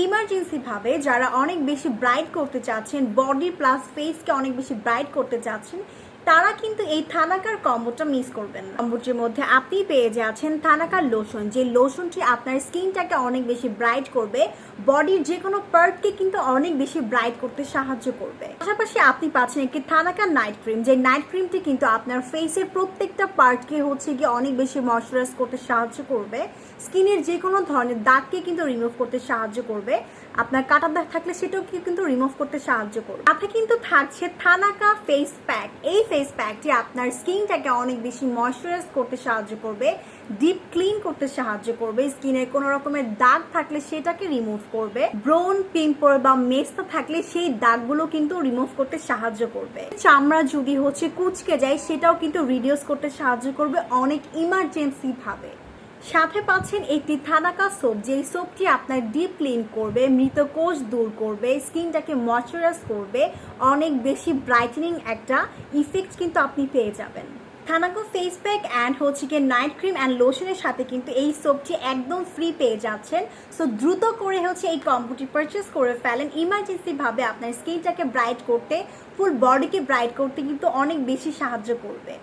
Emergency ভাবে যারা অনেক বেশি ব্রাইট করতে চাচ্ছেন, বডি প্লাস ফেসকে অনেক বেশি ব্রাইট করতে চাচ্ছেন, তারা কিন্তু এই থানাকার কম্বোটা মিস করবেন না। কম্বোটির মধ্যে আপনি পেয়ে যাচ্ছেন থানাকার লোশন, যে লোশনটি আপনার স্কিনটাকে অনেক বেশি ব্রাইট করবে, বডির যে কোনো পার্টকে কিন্তু অনেক বেশি ব্রাইট করতে সাহায্য করবে। পাশাপাশি আপনি পাচ্ছেন একটি থানাকার নাইট ক্রিম, যে নাইট ক্রিমটি কিন্তু আপনার ফেসের প্রত্যেকটা পার্টকে গিয়ে অনেক বেশি ময়শ্চারাইজ করতে সাহায্য করবে, স্কিনের যে কোনো ধরনের দাগকে কিন্তু রিমুভ করতে সাহায্য করবে, আপনার কাটা দাগ থাকলে সেটাও কিন্তু রিমুভ করতে সাহায্য করবে। সাথে কিন্তু থাকছে থানাকা ফেস প্যাক। এই ফেস প্যাকটি আপনার স্কিনটাকে অনেক বেশি ময়শ্চারাইজ করতে সাহায্য করবে, ডিপ ক্লিন করতে সাহায্য করবে, স্কিনের কোনো রকমের দাগ থাকলে সেটাকে রিমুভ করবে, ব্রোন পিম্পল বা মেস্তা থাকলে সেই দাগগুলো কিন্তু রিমুভ করতে সাহায্য করবে। চামড়া যদি কুচকে যায় সেটাও কিন্তু রিডিউস করতে সাহায্য করবে অনেক ইমার্জেন্সি ভাবে। সাথে পাচ্ছেন একটি থানাকা সোপ, যেই সোপটি আপনার ডিপ ক্লিন করবে, মৃত কোষ দূর করবে, স্কিনটাকে ময়শ্চারাইজ করবে, অনেক বেশি ব্রাইটেনিং একটা ইফেক্ট কিন্তু আপনি পেয়ে যাবেন। Thanaka face pack and night cream and লোশনের সাথে কিন্তু এই সোপটি একদম ফ্রি পেয়ে যাচ্ছেন। সো দ্রুত করে এই কম্বোটি পারচেস করে ফেলেন। ইমার্জেন্সি ভাবে আপনার স্কিনটাকে ব্রাইট করতে, ফুল বডিকে ব্রাইট করতে কিন্তু অনেক বেশি সাহায্য করবে।